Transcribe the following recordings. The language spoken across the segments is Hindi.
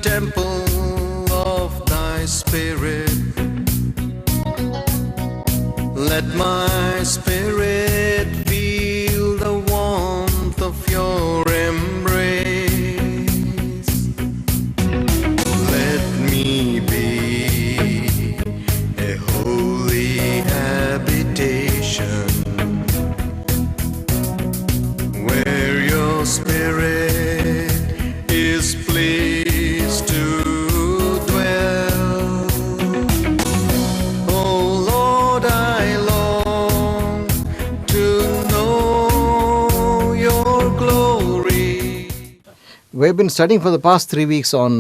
temple of thy spirit. Let my spirit feel the warmth of your embrace. Let me be a holy habitation where your spirit is pleased to dwell. Oh Lord, I long to know your glory. We've been studying for the past 3 weeks on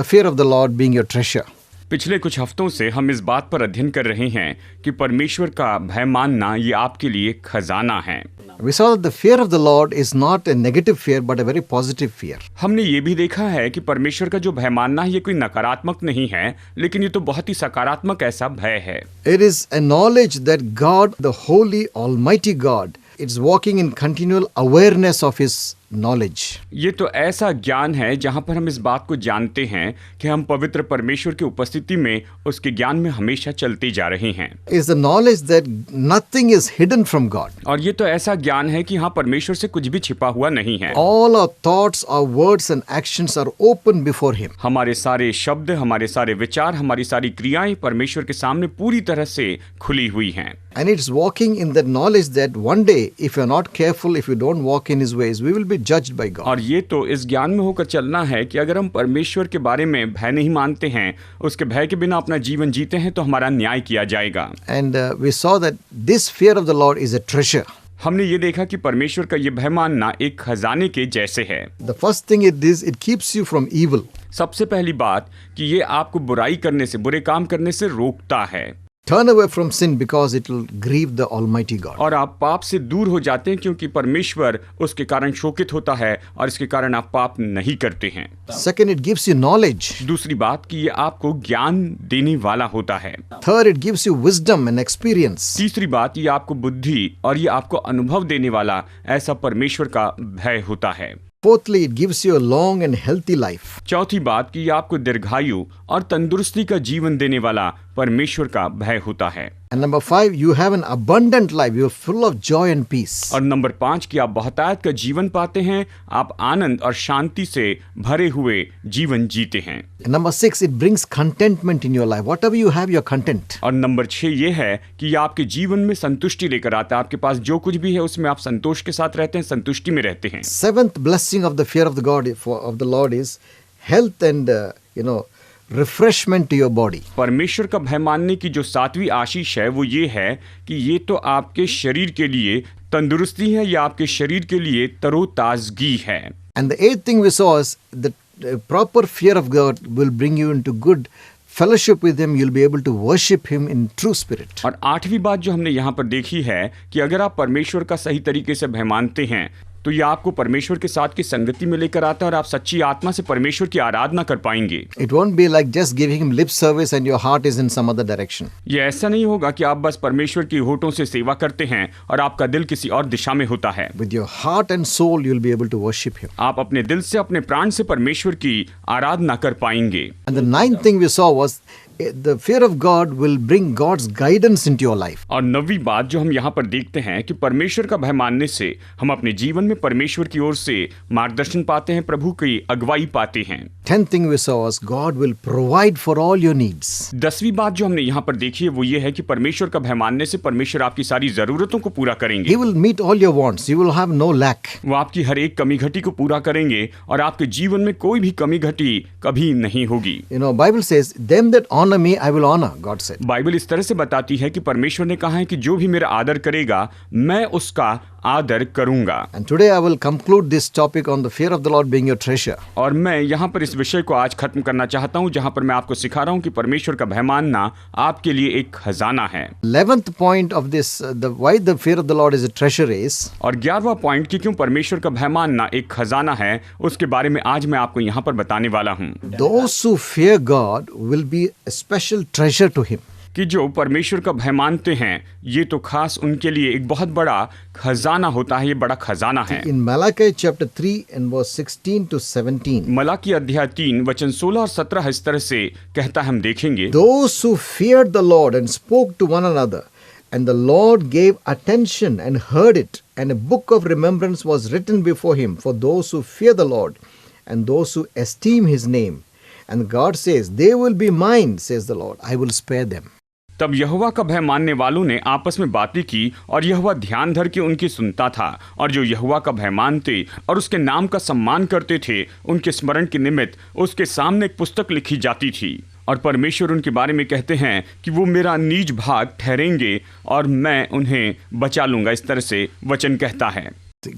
the fear of the Lord being your treasure. पिछले कुछ हफ्तों से हम इस बात पर अध्ययन कर रहे हैं कि परमेश्वर का भय मानना ये आपके लिए खजाना है। We saw that the fear of the Lord is not a negative fear but a very positive fear. हमने ये भी देखा है कि परमेश्वर का जो भय मानना है ये कोई नकारात्मक नहीं है, लेकिन ये तो बहुत ही सकारात्मक ऐसा भय है। It is a knowledge that God, the holy, almighty God, is walking in continual awareness of His knowledge. ये तो ऐसा ज्ञान है जहाँ पर हम इस बात को जानते हैं कि हम पवित्र परमेश्वर की उपस्थिति में उसके ज्ञान में हमेशा चलते जा रहे हैं। Is the knowledge that nothing is hidden from God. और ये तो ऐसा ज्ञान है कि हाँ, परमेश्वर से कुछ भी छिपा हुआ नहीं है। All our thoughts, our words and actions are open before Him. हमारे सारे शब्द, हमारे सारे विचार, हमारी सारी क्रियाएं परमेश्वर के सामने पूरी तरह से खुली हुई हैं। And it's walking in that knowledge that one day, if you're not careful, if you don't walk in His ways, we will be judged by God. और ये तो इस ज्ञान में होकर चलना है कि अगर हम परमेश्वर के बारे में भय नहीं मानते हैं, उसके भय के बिना अपना जीवन जीते हैं, तो हमारा न्याय किया जाएगा। And we saw that this fear of the Lord is a treasure. हमने ये देखा कि परमेश्वर का ये भय मानना एक खजाने के जैसे है। The first thing it is, it keeps you from evil. सबसे पहली बात कि ये आपको बुराई करने से, बुरे काम करने से रोकता है। Turn away from sin because it will grieve the Almighty God. और आप पाप से दूर हो जाते हैं क्योंकि परमेश्वर उसके कारण शोकित होता है और इसके कारण आप पाप नहीं करते हैं। Second, it gives you knowledge. दूसरी बात कि ये आपको ज्ञान देने वाला होता है। Third, it gives you wisdom and experience. तीसरी बात, ये आपको बुद्धि और ये आपको अनुभव देने वाला ऐसा परमेश्वर का भय होता है। Fourthly, it gives you a long and healthy life. चौथी बात कि ये आपको दीर्घायु और तंदुरुस्ती का जीवन देने वाला परमेश्वर का भय होता है। And number 5, you have an abundant life. You are full of joy and peace. और नंबर 5 कि आप बहुतायत का जीवन पाते हैं, आप आनंद और शांति से भरे हुए जीवन जीते हैं। And number 6, it brings contentment in your life. Whatever you have, you're content. और नंबर 6 ये है कि ये आपके जीवन में संतुष्टि लेकर आता है। आपके पास जो कुछ भी है उसमें आप संतोष के साथ रहते हैं, संतुष्टि में रहते हैं। Seventh blessing of the fear of the God of the Lord is health and refreshment to your body. परमेश्वर का भय मानने की जो 7वीं आशीष है वो ये है कि ये तो आपके शरीर के लिए तंदुरुस्ती है, या आपके शरीर के लिए तरोताजगी है। And the 8th thing we saw is that proper fear of God will bring you into good fellowship with Him. You'll be able to worship Him in true spirit. और 8वीं बात जो हमने यहाँ पर देखी है कि अगर आप परमेश्वर का सही तरीके से भय मानते हैं तो ये आपको परमेश्वर के साथ की संगति में लेकर आता है और आप सच्ची आत्मा से परमेश्वर की आराधना कर पाएंगे। It won't be like just giving Him lip service and your heart is in some other direction. ये ऐसा नहीं होगा कि आप बस परमेश्वर की होठों से सेवा करते हैं और आपका दिल किसी और दिशा में होता है। With your heart and soul, you'll be able to worship Him. आप अपने दिल से, अपने प्राण से परमेश्वर की आराधना कर पाएंगे। And the 9th thing we saw was the fear of God will bring God's guidance into your life. और 9वीं बात जो हम यहाँ पर देखते हैं कि परमेश्वर का भय मानने से हम अपने जीवन में परमेश्वर की ओर से मार्गदर्शन पाते हैं, प्रभु की अगुवाई पाते हैं। 10th thing we saw was God will provide for all your needs. 10वीं बात जो हमने यहाँ पर देखी है वो ये है कि परमेश्वर का भय मानने से परमेश्वर आपकी सारी जरूरतों को पूरा करेंगे। He will meet all your wants. You will have no lack. वो आपकी हर एक कमी घटी को पूरा करेंगे और आपके जीवन में कोई भी कमी घटी कभी नहीं होगी। Bible says, them that honor me, I will honor, God said. Bible इस तरह से बताती है कि परमेश्वर ने कहा है कि जो भी मेरा आदर करेगा मैं उसका आदर करूंगा। And today I will conclude this topic on the fear of the Lord being your treasure. और मैं यहाँ पर इस विषय को आज खत्म करना चाहता हूँ जहाँ पर मैं आपको सिखा रहा हूँ कि परमेश्वर का भय मानना आपके लिए एक खजाना है। 11th point of this, why the fear of the Lord is a treasure is, और 11वां पॉइंट कि क्यों परमेश्वर का भय मानना एक खजाना है, उसके बारे में आज मैं आपको यहाँ पर बताने वाला हूँ। those who fear God will be a special treasure to Him. कि जो परमेश्वर का भय मानते हैं ये तो खास उनके लिए एक बहुत बड़ा खजाना होता है, ये बड़ा खजाना है। In Malachi chapter 3 and verse 16 to 17, Malachi अध्याय 3 वचन 16 और 17 इस तरह से कहता है, हम देखेंगे, those who feared the Lord and spoke to one another, and the Lord gave attention and heard it, and a book of remembrance was written before him for those who fear the Lord and those who esteem his name. And God says, they will be mine, says the Lord, I will spare them. तब यहोवा का भय मानने वालों ने आपस में बातें की और यहोवा ध्यान धर के उनकी सुनता था, और जो यहोवा का भय मानते और उसके नाम का सम्मान करते थे उनके स्मरण के निमित्त उसके सामने एक पुस्तक लिखी जाती थी। और परमेश्वर उनके बारे में कहते हैं कि वो मेरा नीज भाग ठहरेंगे और मैं उन्हें बचा लूंगा, इस तरह से वचन कहता है।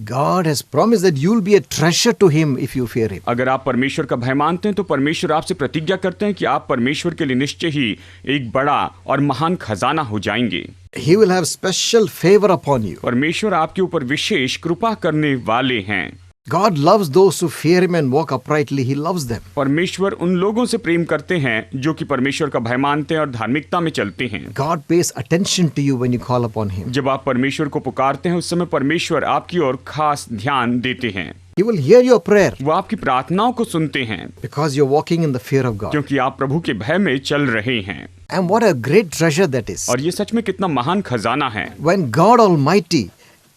God has promised that you will be a treasure to him if you fear him. अगर आप परमेश्वर का भय मानते हैं तो परमेश्वर आपसे प्रतिज्ञा करते हैं कि आप परमेश्वर के लिए निश्चय ही एक बड़ा और महान खजाना हो जाएंगे। He will have special favor upon you. परमेश्वर आपके ऊपर विशेष कृपा करने वाले हैं। God loves those who fear him and walk uprightly. He loves them. परमेश्वर उन लोगों से प्रेम करते हैं जो कि परमेश्वर का भय मानते हैं और धार्मिकता में चलते हैं। God pays attention to you when you call upon him. जब आप परमेश्वर को पुकारते हैं उस समय परमेश्वर आपकी ओर खास ध्यान देते हैं। He will hear your prayer वो आपकी प्रार्थनाओं को सुनते हैं because you're walking in the fear of God. क्योंकि आप प्रभु के भय में चल रहे हैं। And what a great treasure that is. और ये सच में कितना महान खजाना है। When God Almighty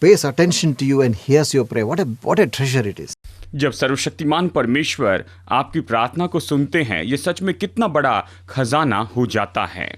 pays attention to you and hears your prayer, what a treasure it is. जब सर्वशक्तिमान परमेश्वर आपकी प्रार्थना को सुनते हैं, ये सच में कितना बड़ा खजाना हो जाता है।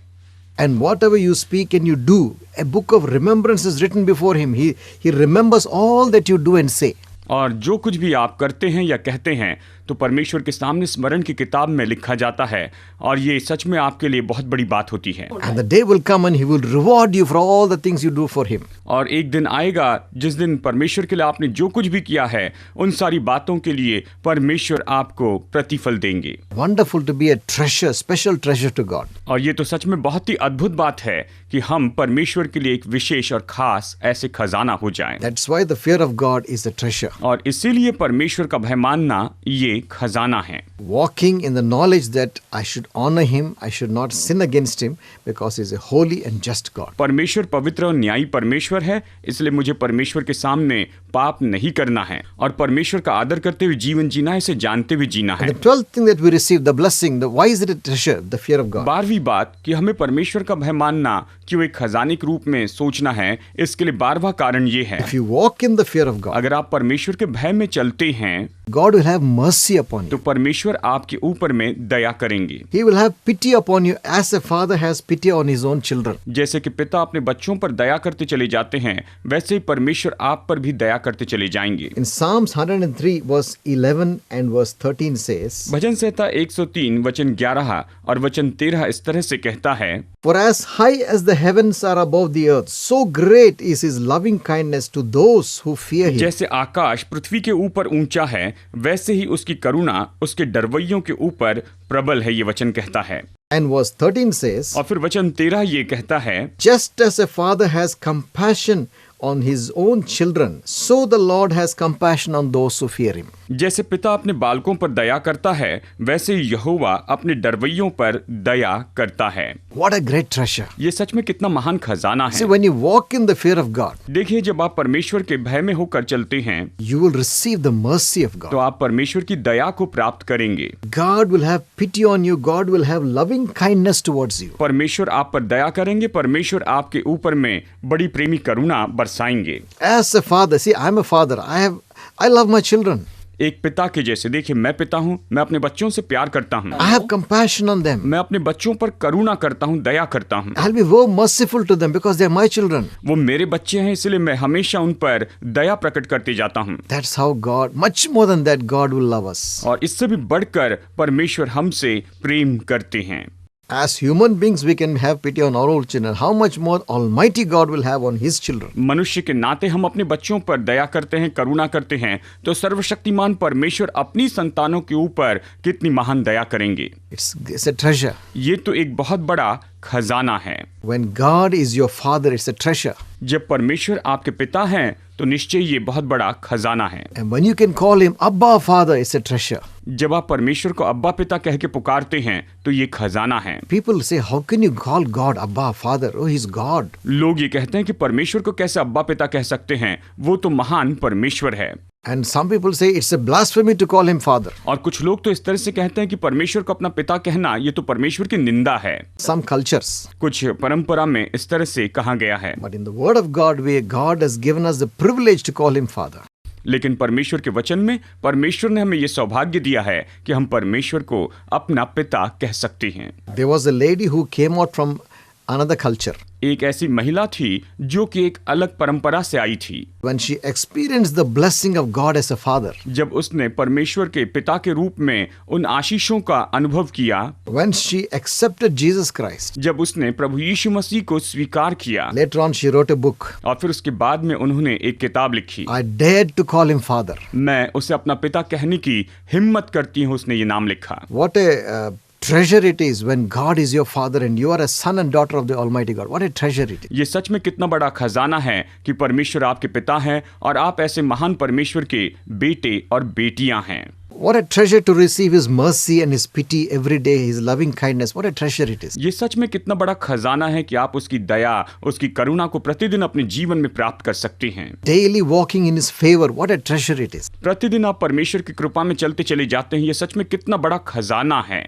And whatever you speak and you do, a book of remembrance is written before him. He remembers all that you do and say. और जो कुछ भी आप करते हैं या कहते हैं तो परमेश्वर के सामने स्मरण की किताब में लिखा जाता है, और ये सच में आपके लिए बहुत बड़ी बात होती है। And the day will come and he will reward you for all the things you do for him. और एक दिन आएगा जिस दिन परमेश्वर के लिए आपने जो कुछ भी किया है उन सारी बातों के लिए परमेश्वर आपको प्रतिफल देंगे। Wonderful to be a treasure, special treasure to God. और ये तो सच में बहुत ही अद्भुत बात है कि हम परमेश्वर के लिए एक विशेष और खास ऐसे खजाना हो जाएं। That's why the fear of God is a treasure. और इसीलिए परमेश्वर का भय मानना ये खजाना है। Walking in the knowledge that I should honor him, I should not sin against him because he is a holy and just God. परमेश्वर पवित्र और न्यायी परमेश्वर है, इसलिए मुझे परमेश्वर के सामने पाप नहीं करना है और परमेश्वर का आदर करते हुए जीवन जीना है, इसे जानते हुए जीना है। And the 12th thing that we receive, the blessing, why is it a treasure? The fear of God. 12वीं बात कि हमें परमेश्वर का भय मानना क्यों एक खजाने के रूप में सोचना है, इसके लिए 12वां कारण ये है, If you walk in the fear of God, अगर आप परमेश्वर के भय में चलते हैं God will have mercy upon तो you. परमेश्वर आपके ऊपर में दया करेंगे। He will have pity upon you as a father has pity on his own children. जैसे कि पिता अपने बच्चों पर दया करते चले जाते हैं, वैसे ही परमेश्वर आप पर भी दया करते चले जाएंगे। In Psalms 103 verse 11 and verse 13 says, भजन संहिता 103 वचन 11 और वचन 13 इस तरह से कहता है, For as high as the heavens are above the earth, so great is his loving kindness to those who fear him. जैसे आकाश पृथ्वी के ऊपर ऊंचा है वैसे ही उसकी करुणा उसके डरवैयों के ऊपर प्रबल है, ये वचन कहता है। And verse 13 says, और फिर वचन 13 ये कहता है, Just as a father has compassion on his own children, so the Lord has compassion on those who fear him. जैसे पिता अपने बालकों पर दया करता है वैसे ही यहोवा अपने डरवैयों पर दया करता है। What a great treasure. ये सच में कितना महान खजाना See, है। when you walk in the fear of God, देखिए, जब आप परमेश्वर के भय में होकर चलते हैं you will receive the mercy of तो God. आप परमेश्वर की दया को प्राप्त करेंगे। God will have pity on you. God will have loving kindness towards you. परमेश्वर आप पर दया करेंगे, परमेश्वर आपके ऊपर में बड़ी प्रेमी करुणा बरसाएंगे। As a father, see, I'm a father. I love my children. एक पिता के जैसे, देखिए मैं पिता हूँ, मैं अपने बच्चों से प्यार करता हूँ, I have compassion on them. मैं अपने बच्चों पर करुणा करता हूँ, दया करता हूँ। I'll be more merciful to them because they are my children. वो मेरे बच्चे हैं इसलिए मैं हमेशा उन पर दया प्रकट करते जाता हूँ। That's how God, much more than that, God will love us. और इससे भी बढ़कर परमेश्वर हमसे प्रेम करते हैं। As human beings, we can have pity on our own children. How much more Almighty God will have on His children? मनुष्य के नाते हम अपने बच्चों पर दया करते हैं, करुणा करते हैं, तो सर्वशक्तिमान परमेश्वर अपनी संतानों के ऊपर कितनी महान दया करेंगे। It's a treasure. ये तो एक बहुत बड़ा खजाना है। When God is your father, it's a treasure. जब परमेश्वर आपके पिता हैं तो निश्चय ये बहुत बड़ा खजाना है। And when you can call him Abba Father, it's a treasure. जब आप परमेश्वर को अब्बा पिता कह के पुकारते हैं तो ये खजाना है। People say, how can you call God Abba Father? Oh, he's God. लोग ये कहते हैं कि परमेश्वर को कैसे अब्बा पिता कह सकते हैं, वो तो महान परमेश्वर है। And some people say it's a blasphemy to call him Father. और कुछ लोग तो इस तरह से कहते हैं कि परमेश्वर को अपना पिता कहना ये तो परमेश्वर की निंदा है। Some cultures. कुछ परंपरा में इस तरह से कहा गया है। But in the Word of God, God has given us the privilege to call him Father. लेकिन परमेश्वर के वचन में परमेश्वर ने हमें ये सौभाग्य दिया है कि हम परमेश्वर को अपना पिता कह सकते हैं। There was a lady who came out from another culture. एक ऐसी महिला थी जो कि एक अलग परंपरा से आई थी। When she experienced the blessing of God as a father, जब उसने परमेश्वर के पिता के रूप में उन आशीषों का अनुभव किया, when she accepted Jesus Christ, जब उसने प्रभु यीशु मसीह को स्वीकार किया, later on she wrote a book. और फिर उसके बाद में उन्होंने एक किताब लिखी। I dared to call him Father. मैं उसे अपना पिता कहने की हिम्मत करती हूँ, उसने ये नाम लिखा। What a treasure it is when God is your father and you are a son and daughter of the Almighty God. What a treasure it is. ये सच में कितना बड़ा खजाना है कि परमेश्वर आपके पिता हैं और आप ऐसे महान परमेश्वर के बेटे और बेटियां हैं। What a treasure to receive His mercy and His pity every day, His loving kindness. What a treasure it is. ये सच में कितना बड़ा खजाना है कि आप उसकी दया, उसकी करुणा को प्रतिदिन अपने जीवन में प्राप्त कर सकते हैं। Daily walking in His favor. What a treasure it is. प्रतिदिन आप परमेश्वर की कृपा में चलते चले जाते हैं। ये सच में कितना बड़ा खजाना है।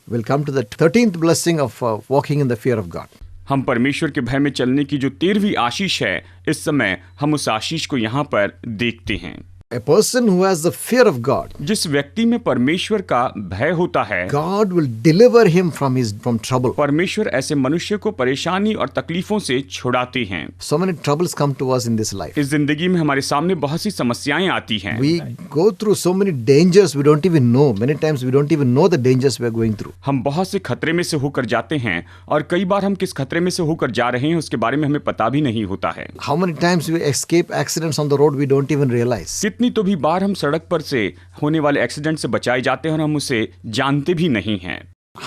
We'll come to the 13th blessing of walking in the fear of God. हम परमेश्वर के भय में चलने की जो 13वीं आशीष है, इस समय हम उस आशीष को यहाँ पर देखते हैं। A person who has the fear of God, जिस व्यक्ति में परमेश्वर का भय होता है, God will deliver him from trouble. परमेश्वर ऐसे मनुष्य को परेशानी और तकलीफों से छुड़ाते हैं। So many troubles come to us in this life. इस जिंदगी में हमारे सामने बहुत सी समस्याएं आती हैं। We go through so many dangers we don't even know. Many times we don't even know the dangers we are going through. हम बहुत से खतरे में से होकर जाते हैं और कई बार हम किस खतरे में से होकर जा रहे हैं उसके बारे में हमें पता भी नहीं होता है। How many times we escape accidents on the road we don't even realize. कितनी तो भी बार हम सड़क पर से होने वाले एक्सीडेंट से बचाए जाते हैं और हम उसे जानते भी नहीं हैं।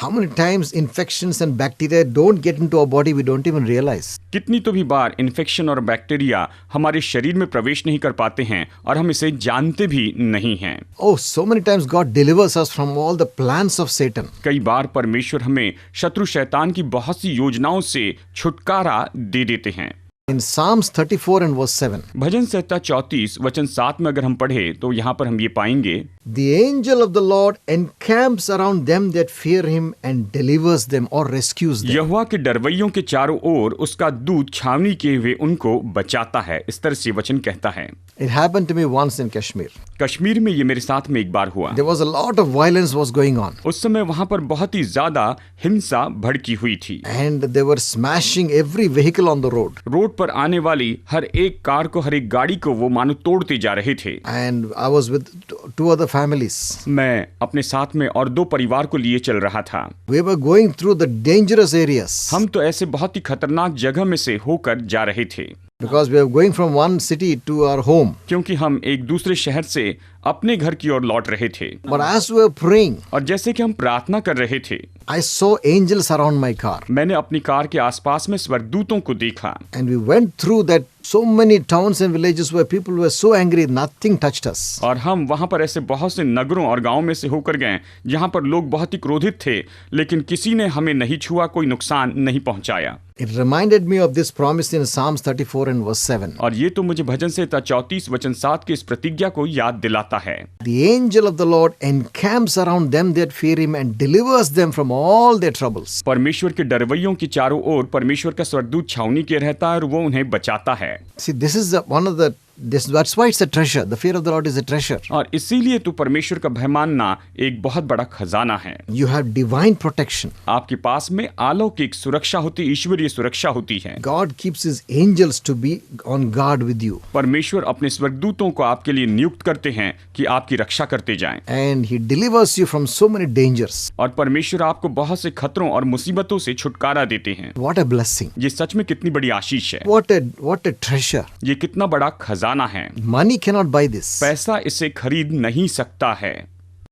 How many times infections and bacteria don't get into our body we don't even realize. कितनी तो भी बार इन्फेक्शन और बैक्टीरिया हमारे शरीर में प्रवेश नहीं कर पाते हैं और हम इसे जानते भी नहीं हैं। Oh, so many times God delivers us from all the plans of Satan. कई बार परमेश्वर हमें शत्रु शैतान की बहुत सी योजनाओं से छुटकारा दे देते हैं। In Psalms 34 and verse 7, भजन संहिता 34 वचन 7 में अगर हम पढ़े तो यहाँ पर हम ये पाएंगे, the angel of the Lord encamps around them that fear him and delivers them or rescues them. यहोवा के डरवैयों के चारों ओर उसका दूत छावनी किए हुए उनको बचाता है। इस तरह से वचन कहता है। It happened to me once in Kashmir. Kashmir में ये मेरे साथ में एक बार हुआ। There was a lot of violence was going on. उस समय वहाँ पर बहुत ही ज्यादा हिंसा भड़की हुई थी। And they were smashing every vehicle on the road. Road पर आने वाली हर एक कार को, हर एक गाड़ी को वो मानो तोड़ते जा रहे थे। And I was with two other families. मैं अपने साथ में और 2 परिवार को लिए चल रहा था। We were going through the dangerous areas. हम तो ऐसे बहुत ही खतरनाक जगह में से होकर जा रहे थे। Because we were going from one city to our home. क्योंकि हम एक दूसरे शहर से अपने घर की ओर लौट रहे थे। But as we were praying, और जैसे कि हम प्रार्थना कर रहे थे, I saw angels around my car. मैंने अपनी कार के आसपास में स्वर्गदूतों को देखा। And we went through that so many towns and villages where people were so angry, nothing touched us. और हम वहां पर ऐसे बहुत से नगरों और गांवों में से होकर गए जहां पर लोग बहुत ही क्रोधित थे, लेकिन किसी ने हमें नहीं छुआ, कोई नुकसान नहीं पहुंचाया। It reminded me of this promise in Psalms 34 and verse 7. और ये तो मुझे भजन संहिता 34 वचन 7 की इस प्रतिज्ञा को याद दिलाता है। The angel of the Lord encamps around them that fear him and delivers them from all their troubles. परमेश्वर के डरवैयों की चारों ओर परमेश्वर का स्वर्गदूत छावनी के रहता है और वो उन्हें बचाता है। See, this is one of the that's why it's a treasure. The fear of the Lord is a treasure. और इसीलिए तो परमेश्वर का भय मानना एक बहुत बड़ा खजाना है। You have divine protection. आपके पास में अलौकिक सुरक्षा होती, ईश्वरीय सुरक्षा होती है। God keeps his angels to be on guard with you. परमेश्वर अपने स्वर्गदूतों को आपके लिए नियुक्त करते हैं कि आपकी रक्षा करते जाएं। And he delivers you from so many dangers. और परमेश्वर आपको बहुत से खतरों और मुसीबतों से छुटकारा देते हैं। What a blessing. ये सच में कितनी बड़ी आशीष है। What a treasure. ये कितना बड़ा खजाना है। Money cannot buy this. पैसा इसे खरीद नहीं सकता है।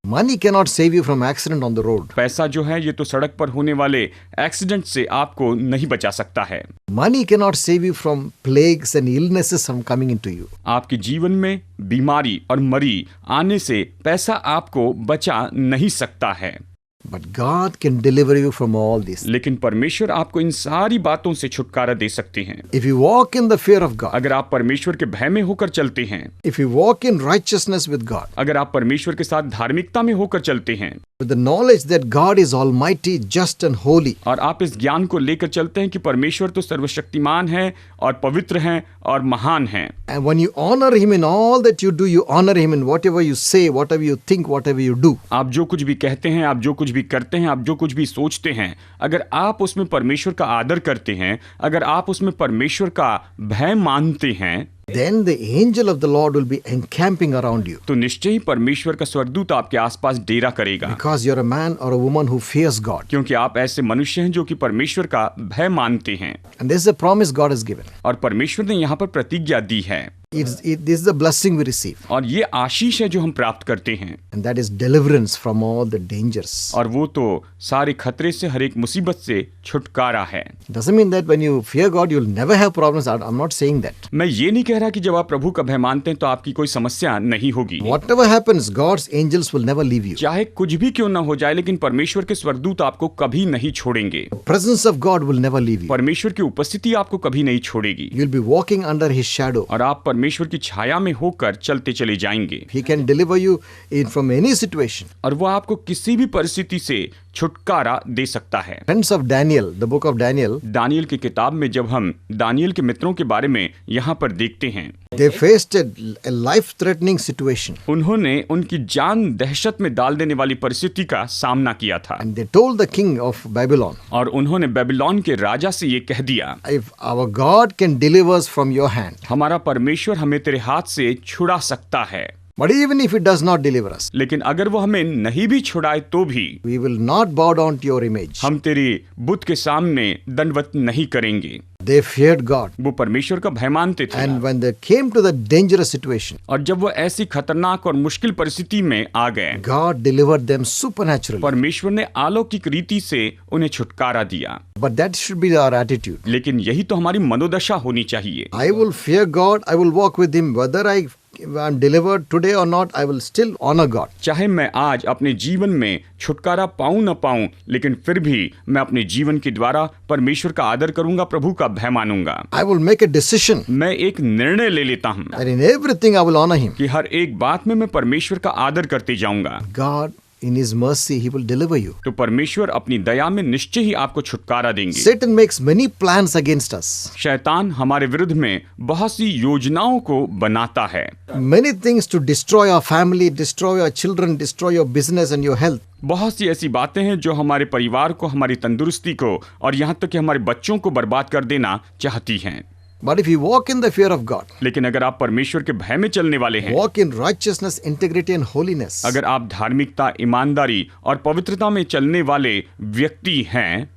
Money cannot save you from accident on the road. पैसा जो है ये तो सड़क पर होने वाले एक्सीडेंट से आपको नहीं बचा सकता है। Money cannot save you from plagues and illnesses from coming into you. आपके जीवन में बीमारी और मरी आने से पैसा आपको बचा नहीं सकता है। But God can deliver you from all this. लेकिन परमेश्वर आपको इन सारी बातों से छुटकारा दे सकते हैं। If you walk in the fear of God, अगर आप परमेश्वर के भय में होकर चलते हैं, if you walk in righteousness with God, अगर आप परमेश्वर के साथ धार्मिकता में होकर चलते हैं, with the knowledge that God is almighty, just and holy, और आप इस ज्ञान को लेकर चलते हैं कि परमेश्वर तो सर्वशक्तिमान है और पवित्र हैं और महान हैं, and when you honor Him in all that you do, you honor Him in whatever you say, whatever you think, whatever you do. आप जो कुछ भी कहते हैं, आप जो कुछ भी करते हैं, आप जो कुछ भी सोचते हैं, अगर आप उसमें परमेश्वर का आदर करते हैं, अगर आप उसमें परमेश्वर का भय मानते हैं, then the angel of the Lord will be encamping around you. तो निश्चय ही परमेश्वर का स्वर्गदूत आपके आसपास डेरा करेगा, Because you're a man or a woman who fears God. क्योंकि आप ऐसे मनुष्य हैं जो कि परमेश्वर का भय मानते हैं। And this is a promise God has given. और परमेश्वर ने यहाँ पर प्रतिज्ञा दी है, This is the blessing we receive. और ये आशीष है जो हम प्राप्त करते हैं, And that is deliverance from all the dangers. और वो तो सारे खतरे से, हर एक मुसीबत से छुटकारा है। Doesn't mean that when you fear God, you'll never have problems. I'm not saying that. मैं ये नहीं कह रहा कि जब आप प्रभु का भय मानते हैं तो आपकी कोई समस्या नहीं होगी। Whatever happens, God's angels will never leave you. चाहे कुछ भी क्यों ना हो जाए, लेकिन परमेश्वर के स्वर्गदूत आपको कभी नहीं छोड़ेंगे। The presence of God will never leave you. परमेश्वर की उपस्थिति आपको कभी नहीं छोड़ेगी, You'll be walking under His shadow. और आप परमेश्वर की छाया में होकर चलते चले जाएंगे। He can deliver you from any situation. और वो आपको किसी भी परिस्थिति से छुटकारा दे सकता है। Friends of Daniel, the book of Daniel, दानियल की किताब में जब हम दानियल के मित्रों के बारे में यहाँ पर देखते हैं, they faced a life-threatening situation. उन्होंने उनकी जान दहशत में डाल देने वाली परिस्थिति का सामना किया था, And they told the king of Babylon, और उन्होंने बेबीलोन के राजा से ये कह दिया, if our God can deliver us from your hand, हमारा परमेश्वर हमें तेरे हाथ से छुड़ा सकता है, but even if it does not deliver us, लेकिन अगर वो हमें नहीं भी छुड़ाए तो भी we will not bow down to your image. हम तेरे बुत के सामने दंडवत नहीं करेंगे। They feared God. वो परमेश्वर का भय मानते थे, And when they came to the dangerous situation, और जब वो ऐसी खतरनाक और मुश्किल परिस्थिति में आ गए, God delivered them supernaturally. परमेश्वर ने अलौकिक रीति से उन्हें छुटकारा दिया। But that should be our attitude. लेकिन यही तो हमारी मनोदशा होनी चाहिए। I will fear God, I will walk with Him. Whether I'm delivered today or not, I will still honor God. चाहे मैं आज अपने जीवन में छुटकारा पाऊं न पाऊं, लेकिन फिर भी मैं अपने जीवन के द्वारा परमेश्वर का आदर करूंगा, प्रभु का भय मानूंगा। I will make a decision मैं एक निर्णय ले लेता हूं that in everything I will honor Him. कि हर एक बात में मैं परमेश्वर का आदर करते जाऊंगा। God, in His mercy, He will deliver you. तो परमेश्वर अपनी दया में निश्चय ही आपको छुटकारा देंगे। Satan makes many plans against us. शैतान हमारे विरुद्ध में बहुत सी योजनाओं को बनाता है, Many things to destroy our family, destroy our children, destroy your business and your health. बहुत सी ऐसी बातें हैं जो हमारे परिवार को, हमारी तंदुरुस्ती को और यहाँ तक कि हमारे बच्चों को बर्बाद कर देना चाहती हैं। But if you walk in the fear of God, लेकिन अगर आप परमेश्वर के भय में चलने वाले हैं, walk in righteousness, integrity and holiness, अगर आप धार्मिकता, ईमानदारी और पवित्रता में चलने वाले व्यक्ति हैं,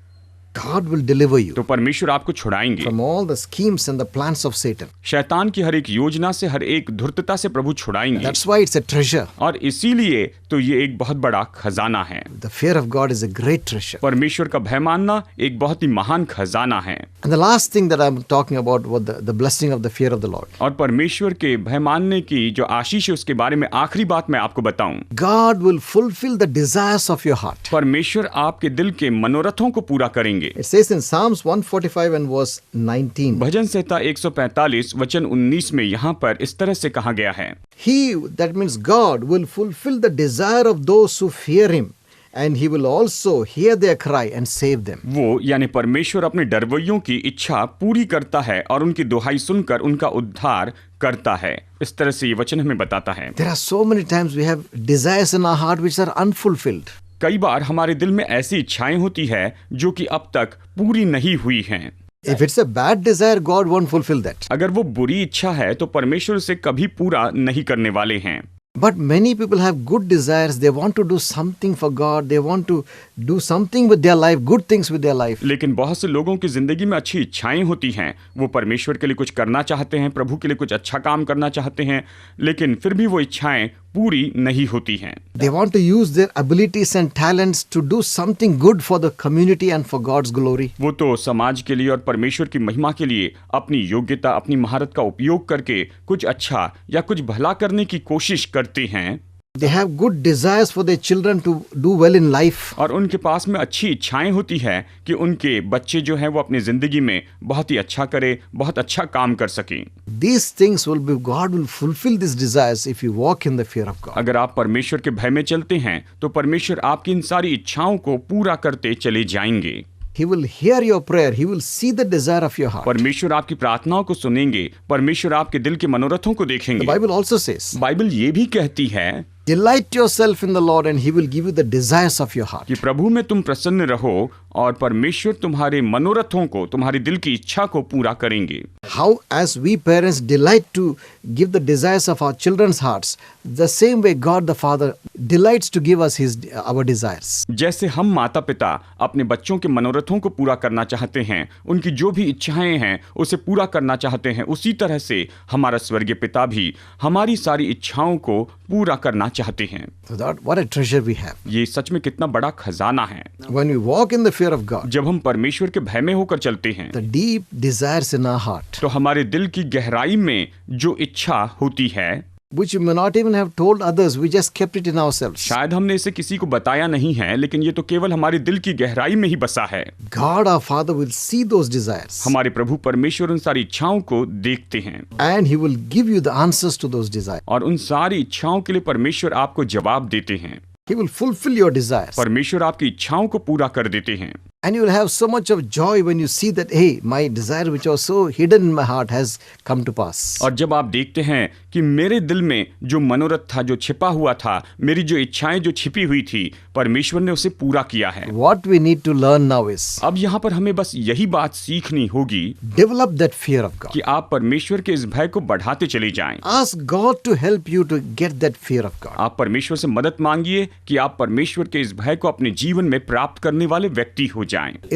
God will deliver you तो परमेश्वर आपको छुड़ाएंगे from all the schemes and the plans of Satan. शैतान की हर एक योजना से, हर एक धूर्तता से प्रभु छुड़ाएंगे। That's why it's a treasure. और इसीलिए तो ये एक बहुत बड़ा खजाना है। The fear of God is a great treasure. परमेश्वर का भय मानना एक बहुत ही महान खजाना है। And the last thing that I'm talking about was the blessing of the fear of the Lord. और परमेश्वर के भय मानने की जो आशीष है उसके बारे में आखिरी बात मैं आपको बताऊं, God will fulfill the desires of your heart. परमेश्वर आपके दिल के मनोरथों को पूरा करेंगे। It says in Psalms 145 and verse 19, भजन संहिता 145 वचन 19 में यहाँ पर इस तरह से कहा गया है, He, that means God, will fulfill the desire of those who fear Him, and He will also hear their cry and save them. वो यानी परमेश्वर अपने डरवैयों की इच्छा पूरी करता है और उनकी दुहाई सुनकर उनका उद्धार करता है। इस तरह से ये वचन हमें बताता है। There are so many times we have desires in our heart which are unfulfilled. कई बार हमारे दिल में ऐसी इच्छाएं होती है जो कि अब तक पूरी नहीं हुई हैं। If it's a bad desire, God won't fulfill that. अगर वो बुरी इच्छा है तो परमेश्वर उसे कभी पूरा नहीं करने वाले हैं। But many people have good desires. They want to do something for God. They want to do something with their life, good things with their life. लेकिन बहुत से लोगों की जिंदगी में अच्छी इच्छाएं होती हैं, वो परमेश्वर के लिए कुछ करना चाहते हैं, प्रभु के लिए कुछ अच्छा काम करना चाहते हैं, लेकिन फिर भी वो इच्छाएं पूरी नहीं होती हैं। They want to use their abilities and talents to do something good for the community and for God's glory. वो तो समाज के लिए और परमेश्वर की महिमा के लिए अपनी योग्यता, अपनी महारत का उपयोग करके कुछ अच्छा या कुछ भला करने की कोशिश करते हैं। They have good desires for their children to do well in life. और उनके पास में अच्छी इच्छाएं होती है कि उनके बच्चे जो हैं वो अपनी जिंदगी में बहुत ही अच्छा करे, बहुत अच्छा काम कर सकें। These things will be, God will fulfill these desires if you walk in the fear of God. अगर आप परमेश्वर के भय में चलते हैं तो परमेश्वर आपकी इन सारी इच्छाओं को पूरा करते चले जाएंगे। He will hear your prayer. He will see the desire of your heart. परमेश्वर आपकी प्रार्थनाओं को सुनेंगे, परमेश्वर आपके दिल के मनोरथों को The देखेंगे। Bible also says, बाइबल ये भी कहती है delight yourself in the Lord and He will give you the desires of your heart. कि प्रभु में तुम प्रसन्न रहो और परमेश्वर तुम्हारे मनोरथों को, तुम्हारी दिल की इच्छा को पूरा करेंगे। How as we parents delight to give the desires of our children's hearts, the same way God the Father delights to give us our desires. जैसे हम माता पिता अपने बच्चों के मनोरथों को पूरा करना चाहते हैं, उनकी जो भी इच्छाएं हैं उसे पूरा करना चाहते हैं, उसी तरह से हमारा स्वर्गीय पिता भी हमारी सारी इच्छाओं को पूरा करना चाहते हैं। So that, what a treasure we have. ये सच में कितना बड़ा खजाना है। When we walk in the fear of God, जब हम परमेश्वर के भय में होकर चलते हैं the deep desires in our heart, तो हमारे दिल की गहराई में जो इच्छा होती है, which we may not even have told others, we just kept it in ourselves. शायद हमने इसे किसी को बताया नहीं है, लेकिन ये तो केवल हमारे दिल की गहराई में ही बसा है। God our Father will see those desires हमारे प्रभु परमेश्वर उन सारी इच्छाओं को देखते हैं and He will give you the answers to those desires. और उन सारी इच्छाओं के लिए परमेश्वर आपको जवाब देते हैं। He will fulfill your desires. परमेश्वर आपकी इच्छाओं को पूरा कर देते हैं। And you will have so much of joy when you see that, hey, my desire which was so hidden in my heart has come to pass. और जब आप देखते हैं कि मेरे दिल में जो मनोरथ था, जो छिपा हुआ था, मेरी जो इच्छाएं जो छिपी हुई थी, परमेश्वर ने उसे पूरा किया है। What we need to learn now is, अब यहाँ पर हमें बस यही बात सीखनी होगी develop that fear of God. कि आप परमेश्वर के इस भय को बढ़ाते चले जाएं। Ask God to help you to get that fear of God. आप परमेश्वर से मदद मांगिए कि आप परमेश्वर के इस भय को अपने जीवन में प्राप्त करने वाले व्यक्ति हो जाएं।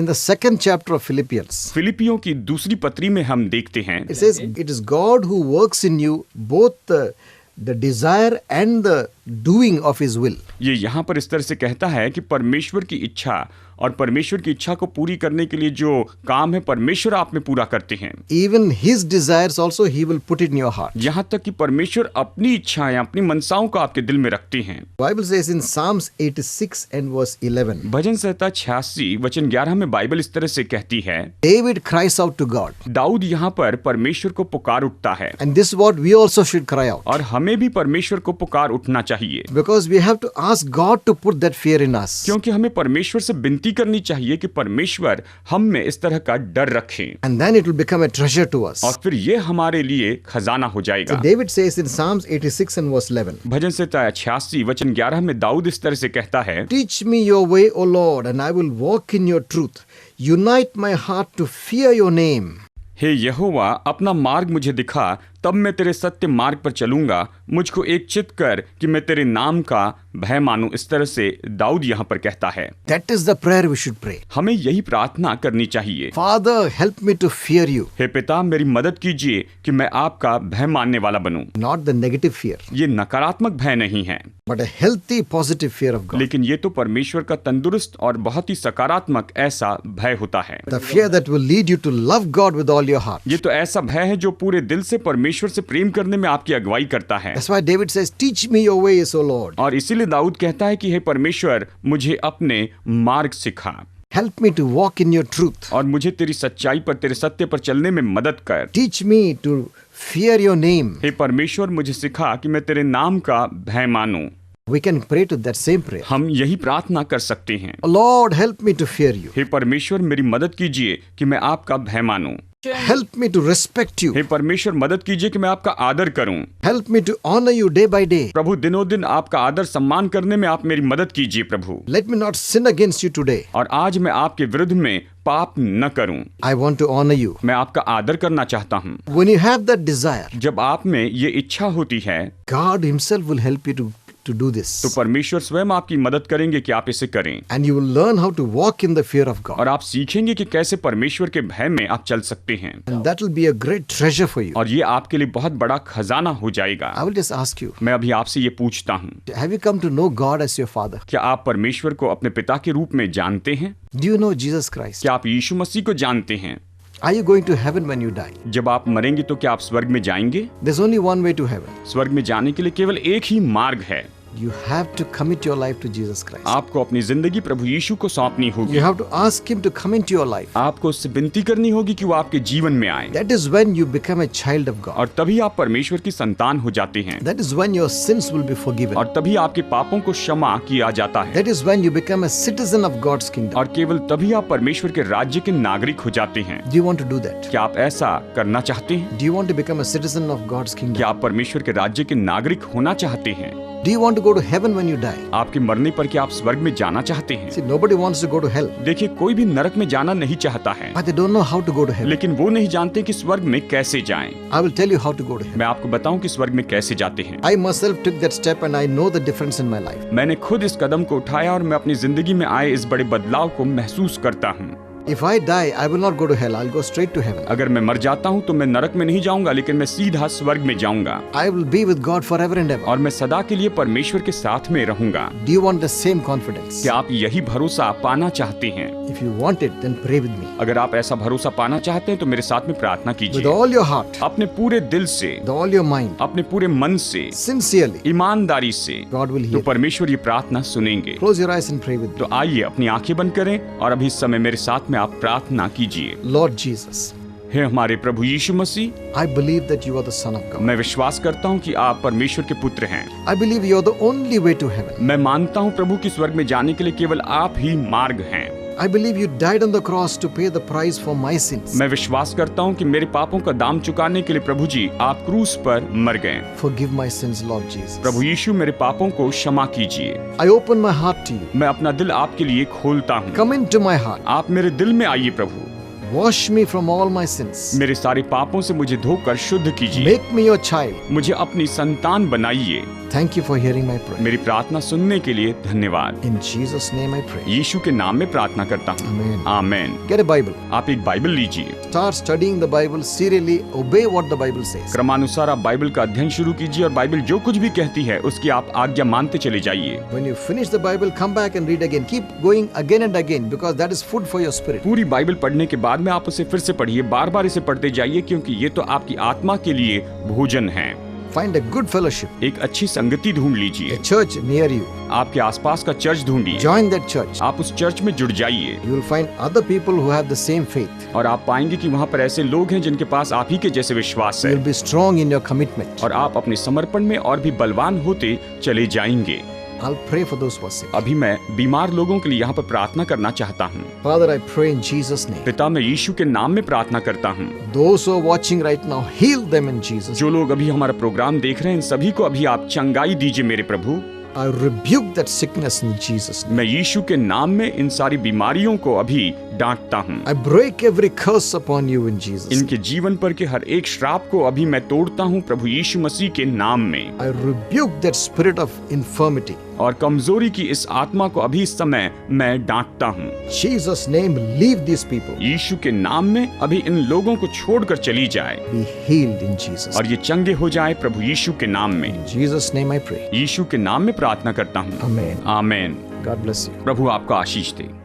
In the second chapter of Philippians, फिलिपियों की दूसरी पत्री में हम देखते हैं it says, it is God who works in you both the desire and the doing of His will. ये यहाँ पर इस तरह से कहता है कि परमेश्वर की इच्छा और परमेश्वर की इच्छा को पूरी करने के लिए जो काम है परमेश्वर आप में पूरा करते हैं। Even His desires also He will put it in your heart. यहाँ तक कि परमेश्वर अपनी इच्छाएं, अपनी मनसाओं को आपके दिल में रखते हैं। Bible says in Psalms 86 and verse 11, भजन संहिता 86 वचन 11 में बाइबल इस तरह से कहती है, David cries out to God. Dawood यहाँ पर परमेश्वर को पुकार उठता है And this is what we also should cry out. और हमें भी परमेश्वर को पुकार उठना चाहिए, Because we have to ask God to put that fear in us. क्योंकि हमें परमेश्वर से विनती करनी चाहिए कि परमेश्वर हम में इस तरह का डर रखें And then it will become a treasure to us. और फिर ये हमारे लिए खजाना हो So जाएगा। David says in Psalms 86 and verse 11, भजन संहिता 86 वचन 11 में दाऊद इस तरह से कहता है, Teach me your way, O Lord, and I will walk in your truth. Unite my heart to fear your name. हे यहोवा अपना मार्ग मुझे दिखा, तब मैं तेरे सत्य मार्ग पर चलूंगा। मुझको एक चित कर कि मैं तेरे नाम का भय मानूं। इस तरह से दाऊद यहाँ पर कहता है। That is the prayer we should pray. हमें यही प्रार्थना करनी चाहिए। Father, help me to fear you. हे पिता, मेरी मदद कीजिए कि मैं आपका भय मानने वाला बनूं। Not the negative fear, ये नकारात्मक भय नहीं है, but a healthy, positive fear of God. लेकिन ये तो परमेश्वर का तंदुरुस्त और बहुत ही सकारात्मक ऐसा भय होता है। The fear that will lead you to love God with all your heart. ये तो ऐसा भय है जो पूरे दिल से परमेश्वर से प्रेम करने में आपकी अगुवाई करता है। That's why David says, Teach me your ways, O Lord. और इसीलिए दाऊद कहता है कि हे परमेश्वर, मुझे अपने मार्ग सिखा Help me to walk in your truth. और मुझे तेरी सच्चाई पर, तेरे सत्य पर चलने में मदद कर। Teach me to fear your name. हे परमेश्वर, मुझे सिखा कि मैं तेरे नाम का भय मानूं। We can pray to that same prayer. हम यही प्रार्थना कर सकते हैं। Lord, help me to fear you. हे परमेश्वर, मेरी मदद कीजिए कि मैं आपका भय मानूं। Help me to respect you. हे परमेश्वर, मदद कीजिए कि मैं आपका आदर करूं। Help me to honor you day by day. प्रभु, दिनों दिन आपका आदर सम्मान करने में आप मेरी मदद कीजिए प्रभु। Let me not sin against you today. और आज मैं आपके विरुद्ध में पाप न करूं। I want to honor you. मैं आपका आदर करना चाहता हूं। When you have that desire, जब आप में ये इच्छा होती है, God Himself will help you to to do this. तो परमेश्वर स्वयं आपकी मदद करेंगे कि आप इसे करें, And you will learn how to walk in the fear of God. और आप सीखेंगे कि कैसे परमेश्वर के भय में आप चल सकते हैं, And that will be a great treasure for you. और ये आपके लिए बहुत बड़ा खजाना हो जाएगा। I will just ask you, मैं अभी आपसे ये पूछता हूँ, have you come to know God as your Father? क्या आप परमेश्वर को अपने पिता के रूप में जानते हैं? Do you know Jesus Christ? क्या आप यीशु मसीह को जानते हैं? Are you going to heaven when you die? जब आप मरेंगे तो क्या आप स्वर्ग में जाएंगे? There's only one way to heaven. स्वर्ग में जाने के लिए केवल एक ही मार्ग है। You have to commit your life to Jesus Christ. आपको अपनी जिंदगी प्रभु यीशु को सौंपनी होगी। You have to ask Him to come into your life. आपको उससे विनती करनी होगी कि वो आपके जीवन में आए, That is when you become a child of God. और तभी आप परमेश्वर की संतान हो जाते हैं, That is when your sins will be forgiven. और तभी आपके पापों को क्षमा किया जाता है, That is when you become a citizen of God's kingdom. और केवल तभी आप परमेश्वर के राज्य के नागरिक हो जाते हैं। Do you want to do that? क्या आप ऐसा करना चाहते हैं? Do you want to become a citizen of God's kingdom? क्या आप परमेश्वर के राज्य के नागरिक होना चाहते हैं? Do you want to go to heaven when you die? आपके मरने पर क्या आप स्वर्ग में जाना चाहते हैं? See, nobody wants to go to hell, देखिए, कोई भी नरक में जाना नहीं चाहता है, but they don't know how to go to heaven. लेकिन वो नहीं जानते कि स्वर्ग में कैसे जाएं। I will tell you how to go to heaven. मैं आपको बताऊं कि स्वर्ग में कैसे जाते हैं। I myself took that step and I know the difference in my life. मैंने खुद इस कदम को उठाया और मैं अपनी जिंदगी में आए इस बड़े बदलाव को महसूस करता हूँ। If I die, I will not go to hell. I'll go straight to heaven. अगर मैं मर जाता हूँ तो मैं नरक में नहीं जाऊंगा, लेकिन मैं सीधा स्वर्ग में जाऊंगा, I will be with God forever and ever. और मैं सदा के लिए परमेश्वर के साथ में रहूंगा। Do you want the same confidence? क्या आप यही भरोसा पाना चाहते हैं? If you want it, then pray with me. अगर आप ऐसा भरोसा पाना चाहते हैं तो मेरे साथ में प्रार्थना With कीजिए, all your heart, अपने पूरे दिल से, with all your mind, अपने पूरे मन से, sincerely, ईमानदारी से, God will तो hear. परमेश्वर ये प्रार्थना सुनेंगे। Close your eyes and pray with me. तो आइए अपनी आंखें बंद करें और अभी इस समय मेरे साथ में आप प्रार्थना कीजिए। Lord Jesus, हे हमारे प्रभु यीशु मसीह, I believe that you are the Son of God. मैं विश्वास करता हूँ कि आप परमेश्वर के पुत्र हैं। I believe you are the only way to heaven. मैं मानता हूँ प्रभु कि स्वर्ग में जाने के लिए केवल आप ही मार्ग हैं। I believe you died on the cross to pay the price for my sins. मैं विश्वास करता हूँ कि मेरे पापों का दाम चुकाने के लिए प्रभु जी आप क्रूस पर मर गए। Forgive my sins, Lord Jesus. प्रभु यीशु मेरे पापों को क्षमा कीजिए। I open my heart to you. मैं अपना दिल आपके लिए खोलता हूँ। Come into my heart. आप मेरे दिल में आइए प्रभु। Wash me from all my sins. मेरे सारे पापों से मुझे धोकर शुद्ध कीजिए। Make me your child. मुझे अपनी संतान बनाइए। Thank you for hearing my prayer. मेरी प्रार्थना सुनने के लिए धन्यवाद। In Jesus' name I pray. यीशु के नाम में प्रार्थना करता हूँ। Amen. Amen. Get a Bible. आप एक बाइबल लीजिए। Start studying the Bible serially. Obey what the Bible says. क्रमानुसार आप बाइबल का अध्ययन शुरू कीजिए और बाइबल जो कुछ भी कहती है उसकी आप आज्ञा मानते चले जाइए। When you finish the Bible, come back and read again. Keep going again and again because that is food for your spirit. पूरी बाइबल पढ़ने के बाद में आप उसे फिर से पढ़िए, बार बार इसे पढ़ते जाइए, क्योंकि ये तो आपकी आत्मा के लिए भोजन है। Find a good fellowship. एक अच्छी संगति ढूंढ A लीजिए। church near you. आपके आसपास का चर्च ढूंढिए। Join that church. आप उस चर्च में जुड़ जाइए You will find other people who have the same faith. और आप पाएंगे कि वहाँ पर ऐसे लोग हैं जिनके पास आप ही के जैसे विश्वास You है, will be strong in your commitment. और आप अपने समर्पण में और भी बलवान होते चले जाएंगे। I'll pray for those who are sick. अभी मैं बीमार लोगों के लिए यहाँ पर प्रार्थना करना चाहता हूँ। Father, I pray in Jesus' name. पिता, मैं यीशु के नाम में प्रार्थना करता हूँ। Those who are watching right now, heal them in Jesus' जो लोग अभी हमारा प्रोग्राम देख रहे हैं, इन सभी को अभी आप चंगाई दीजिए मेरे प्रभु। I rebuke that sickness in Jesus' name. मैं यीशु के नाम में इन सारी बीमारियों को अभी डांटता हूँ। I break every curse upon you in Jesus' name. इनके जीवन पर के हर एक श्राप को अभी मैं तोड़ता हूँ प्रभु यीशु मसीह के नाम में। I rebuke that spirit of infirmity. और कमजोरी की इस आत्मा को अभी इस समय मैं डांटता हूँ। Jesus' name, leave these people. यीशु के नाम में अभी इन लोगों को छोड़कर चली जाए Be healed in Jesus' और ये चंगे हो जाए प्रभु यीशु के नाम में। In Jesus' name I pray. यीशु के नाम में प्रार्थना करता हूँ। Amen. Amen. God bless you. प्रभु आपका आशीष दे।